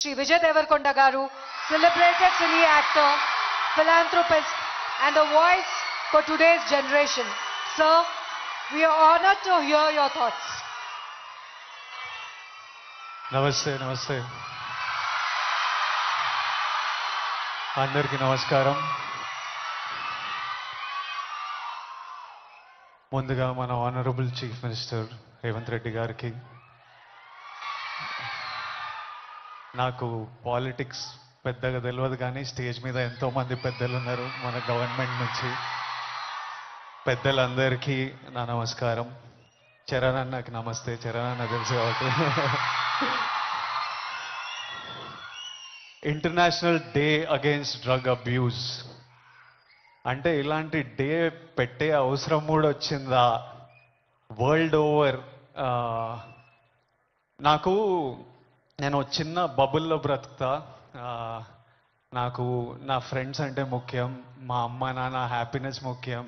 Shri Vijay Deverakonda Garu, celebrated cine actor, philanthropist, and a voice for today's generation. Sir, we are honored to hear your thoughts. నమస్తే నమస్తే అందరికీ నమస్కారం. ముందుగా మన honourable chief minister Revanth Reddy గారికి, నాకు politics పెద్దగా తెలియదు కానీ స్టేజ్ మీద ఎంతోమంది పెద్దలు ఉన్నారు మన గవర్నమెంట్ నుంచి. పెద్దలందరికీ నా నమస్కారం. చరణ్ అన్నకి నమస్తే. చరణ్ అన్న తెలుసు కాబట్టి. International day against drug abuse అంటే ఇలాంటి డే పెట్టే అవసరం కూడా వచ్చిందా వరల్డ్ ఓవర్? నేను చిన్న బబుల్లో బ్రతుకుతా. నాకు నా ఫ్రెండ్స్ అంటే ముఖ్యం, మా అమ్మ నాన్న హ్యాపీనెస్ ముఖ్యం,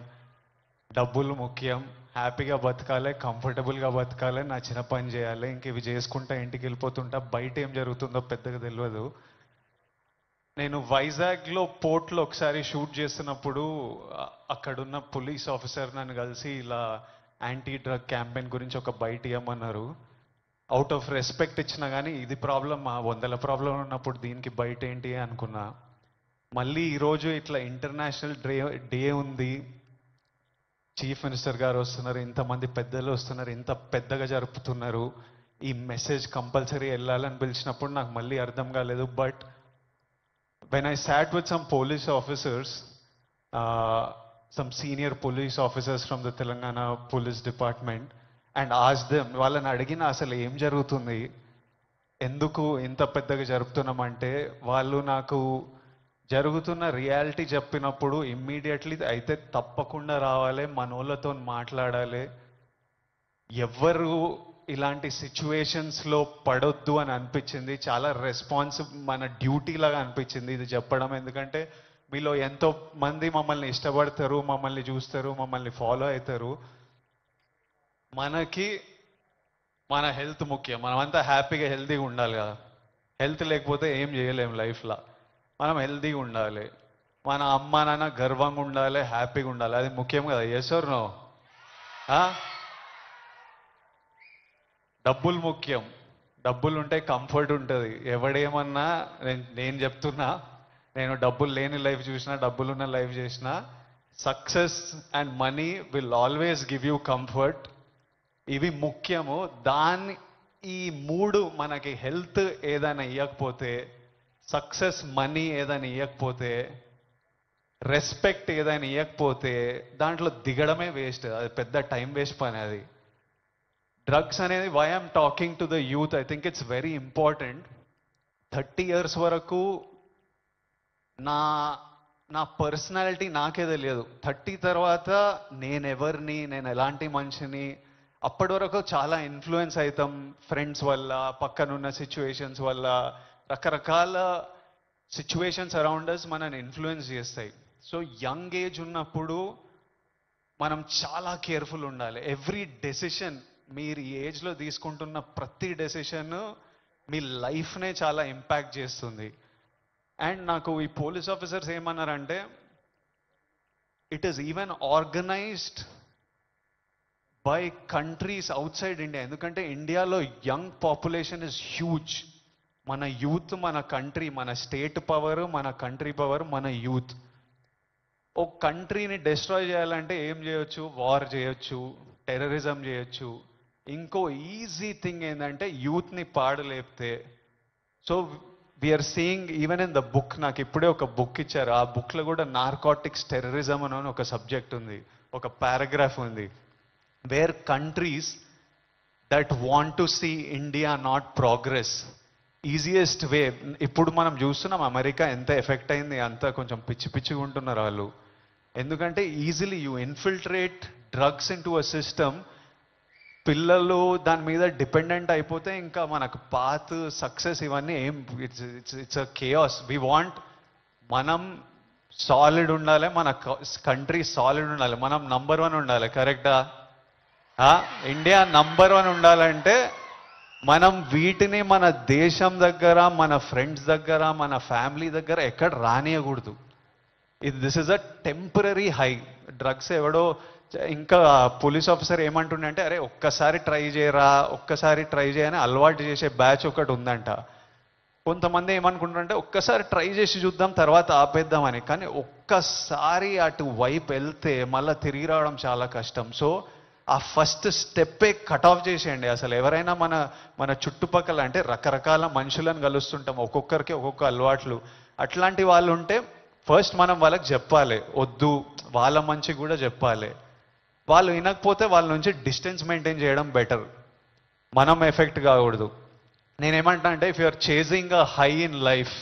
డబ్బులు ముఖ్యం, హ్యాపీగా బతకాలి, కంఫర్టబుల్గా బతకాలి, నా చిన్న పని చేయాలి, ఇంక ఇవి చేసుకుంటా ఇంటికి వెళ్ళిపోతుంటా. బయట ఏం జరుగుతుందో పెద్దగా తెలియదు. నేను వైజాగ్లో పోర్ట్లో ఒకసారి షూట్ చేస్తున్నప్పుడు అక్కడున్న పోలీస్ ఆఫీసర్ నన్ను కలిసి ఇలా యాంటీ డ్రగ్ క్యాంపెయిన్ గురించి ఒక బయట ఇవ్వమన్నారు. అవుట్ ఆఫ్ రెస్పెక్ట్ ఇచ్చినా కానీ ఇది ప్రాబ్లం, మా 100 ప్రాబ్లం ఉన్నప్పుడు దీనికి బయట ఏంటి అనుకున్నా. మళ్ళీ ఈరోజు ఇట్లా ఇంటర్నేషనల్ డే ఉంది, చీఫ్ మినిస్టర్ గారు వస్తున్నారు, ఇంతమంది పెద్దలు వస్తున్నారు, ఇంత పెద్దగా జరుపుతున్నారు, ఈ మెసేజ్ కంపల్సరీ వెళ్ళాలని పిలిచినప్పుడు నాకు మళ్ళీ అర్థం కాలేదు. But when I sat with some police officers, some senior police officers from the Telangana Police Department, and asked them, వాళ్ళని అడిగిన అసలు ఏం జరుగుతుంది, ఎందుకు ఇంత పెద్దగా జరుపుతున్నామంటే, వాళ్ళు నాకు జరుగుతున్న రియాలిటీ చెప్పినప్పుడు ఇమ్మీడియట్లీ అయితే తప్పకుండా రావాలి, మనోళ్ళతో మాట్లాడాలి, ఎవ్వరు ఇలాంటి సిచ్యువేషన్స్లో పడొద్దు అని అనిపించింది. చాలా మన డ్యూటీ లాగా అనిపించింది ఇది చెప్పడం. ఎందుకంటే మీలో ఎంతో మంది మమ్మల్ని ఇష్టపడతారు, మమ్మల్ని చూస్తారు, మమ్మల్ని ఫాలో అవుతారు. మనకి మన హెల్త్ ముఖ్యం. మనమంతా హ్యాపీగా హెల్తీగా ఉండాలి కదా. హెల్త్ లేకపోతే ఏం చేయలేము లైఫ్లో. మనం హెల్తీగా ఉండాలి, మన అమ్మ నాన్న గర్వంగా ఉండాలి, హ్యాపీగా ఉండాలి, అది ముఖ్యం కదా. Yes or no? డబ్బులు ముఖ్యం. డబ్బులు ఉంటే కంఫర్ట్ ఉంటుంది. ఎవడేమన్నా నేను చెప్తున్నా, నేను డబ్బులు లేని లైఫ్ చూసినా, డబ్బులున్న లైఫ్ చేసినా, success and money will always give you comfort. ఇవి ముఖ్యము. ఈ 3 మనకి హెల్త్ ఏదైనా ఇవ్వకపోతే, సక్సెస్ మనీ ఏదైనా ఇవ్వకపోతే, రెస్పెక్ట్ ఏదైనా ఇవ్వకపోతే దాంట్లో దిగడమే వేస్ట్. అది పెద్ద టైం వేస్ట్ పని. అది డ్రగ్స్ అనేది, why I'm talking to the youth, I think it's very important. 30 years వరకు నా పర్సనాలిటీ నాకే తెలియదు. 30 తర్వాత నేనెవరిని, నేను ఎలాంటి మనిషిని, అప్పటి వరకు చాలా ఇన్ఫ్లుయెన్స్ అవుతాం ఫ్రెండ్స్ వల్ల, పక్కనున్న సిచ్యువేషన్స్ వల్ల. రకరకాల సిచ్యువేషన్స్ అరౌండ్ అస్ మనని ఇన్ఫ్లుయెన్స్ చేస్తాయి. సో యంగ్ ఏజ్ ఉన్నప్పుడు మనం చాలా కేర్ఫుల్ ఉండాలి. ఎవ్రీ డెసిషన్, మీరు ఈ ఏజ్లో తీసుకుంటున్న ప్రతి డెసిషన్ మీ లైఫ్నే చాలా ఇంపాక్ట్ చేస్తుంది. అండ్ నాకు ఈ పోలీస్ ఆఫీసర్స్ ఏమన్నారంటే, it is even organised by countries out side India. ఎందుకంటే ఇండియాలో యంగ్ పాపులేషన్ ఇస్ హ్యూజ్. మన యూత్, మన కంట్రీ, మన స్టేట్ పవర్, మన కంట్రీ పవర్, మన యూత్. ఒక కంట్రీని డిస్ట్రాయ్ చేయాలంటే ఏం చేయొచ్చు? వార్ చేయొచ్చు, టెర్రరిజం చేయొచ్చు. ఇంకో ఈజీ థింగ్ ఏంటంటే యూత్ని పాడలేపితే. So we are seeing even in the book, నాకు ఇప్పుడే ఒక బుక్ ఇచ్చారు, ఆ బుక్లో కూడా నార్కోటిక్స్ టెర్రరిజం అని ఒక సబ్జెక్ట్ ఉంది, ఒక పారాగ్రాఫ్ ఉంది. Where countries that want to see India not progress, easiest way. ఇప్పుడు మనం చూస్తున్నాం అమెరికా ఎంత ఎఫెక్ట్ అయింది, అంతా కొంచెం పిచ్చిగా ఉంటున్నారు వాళ్ళు. ఎందుకంటే easily you infiltrate drugs in to a system. పిల్లలు దాని మీద డిపెండెంట్ అయిపోతే ఇంకా మనకు పాత్, సక్సెస్ ఇవన్నీ ఏం, it's a chaos. We want, మనం సాలిడ్ ఉండాలి, మన కంట్రీ సాలిడ్ ఉండాలి, మనం నంబర్ 1 ఉండాలి. కరెక్టా? ఇండియా నంబర్ 1 ఉండాలంటే మనం వీటిని మన దేశం దగ్గర, మన ఫ్రెండ్స్ దగ్గర, మన ఫ్యామిలీ దగ్గర ఎక్కడ రానియకూడదు. This is a temporary high. Drugs ఎవడో ఇంకా పోలీస్ ఆఫీసర్ ఏమంటుండే అంటే, అరే ఒక్కసారి ట్రై చేయరా, ఒక్కసారి ట్రై చేయని అలవాటు చేసే బ్యాచ్ ఒకటి ఉందంట. కొంతమంది ఏమనుకుంటారంటే ఒక్కసారి ట్రై చేసి చూద్దాం తర్వాత ఆపేద్దామని. కానీ ఒక్కసారి అటు వైపు వెళ్తే మళ్ళీ తిరిగి రావడం చాలా కష్టం. సో ఆ ఫస్ట్ స్టెప్పే కట్ ఆఫ్ చేసేయండి. అసలు ఎవరైనా మన చుట్టుపక్కల అంటే రకరకాల మనుషులను కలుస్తుంటాం, ఒక్కొక్కరికి ఒక్కొక్క అలవాట్లు. అట్లాంటి వాళ్ళు ఉంటే ఫస్ట్ మనం వాళ్ళకి చెప్పాలి, వద్దు, వాళ్ళ మంచి కూడా చెప్పాలి. వాళ్ళు వినకపోతే వాళ్ళ నుంచి డిస్టెన్స్ మెయింటైన్ చేయడం బెటర్, మనం ఎఫెక్ట్ కాకూడదు. నేనేమంటా అంటే, if you're chasing a high in life,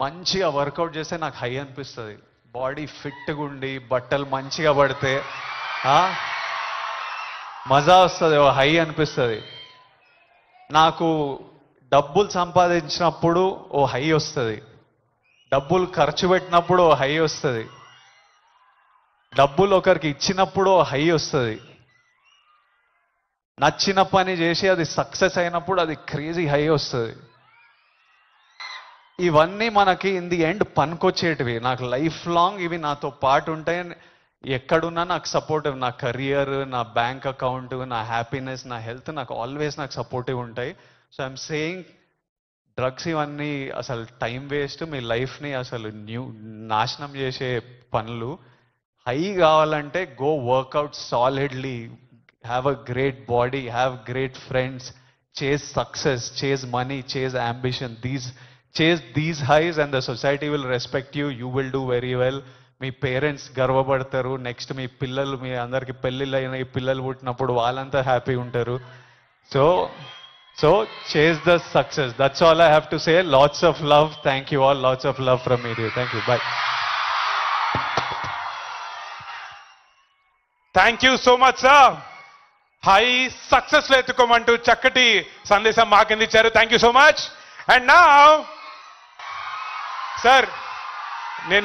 మంచిగా వర్కౌట్ చేస్తే నాకు హై అనిపిస్తుంది. బాడీ ఫిట్గా ఉండి బట్టలు మంచిగా పడితే మజా వస్తుంది, ఓ హై అనిపిస్తుంది. నాకు డబ్బులు సంపాదించినప్పుడు ఓ హై వస్తుంది, డబ్బులు ఖర్చు పెట్టినప్పుడు ఓ హై వస్తుంది, డబ్బులు ఒకరికి ఇచ్చినప్పుడు ఓ హై వస్తుంది, నచ్చిన పని చేసి అది సక్సెస్ అయినప్పుడు అది క్రేజీ హై వస్తుంది. ఇవన్నీ మనకి ఇన్ ది ఎండ్ పనికొచ్చేటివి. నాకు లైఫ్ లాంగ్ ఇవి నాతో పాటు ఉంటాయి. ఎక్కడున్నా నాకు సపోర్టివ్, నా కెరియర్, నా బ్యాంక్ అకౌంట్, నా హ్యాపీనెస్, నా హెల్త్ నాకు ఆల్వేస్ నాకు సపోర్టివ్ ఉంటాయి. సో ఐఎమ్ సేయింగ్, డ్రగ్స్ ఇవన్నీ అసలు టైం వేస్ట్, మీ లైఫ్ని అసలు నాశనం చేసే పనులు. హై కావాలంటే go workout solidly, have a great body, have great friends, chase success, chase money, chase ambition. Chase these highs and the society will respect you. You will do very well. మీ parents గర్వపడతారు. Next మీ పిల్లలు, మీ అందరికి పెళ్ళిళ్ళు అయిన పిల్లలు పుట్టినప్పుడు వాళ్ళంతా హ్యాపీ ఉంటారు. So chase the success. That's all I have to say. Lots of love. Thank you all. Lots of love from me. Thank you. Bye. Thank you so much, sir. High success లో ఎత్తుకోమంటూ చక్కటి సందేశం మాకిందిచ్చారు. Thank you so much. And now sir, నేను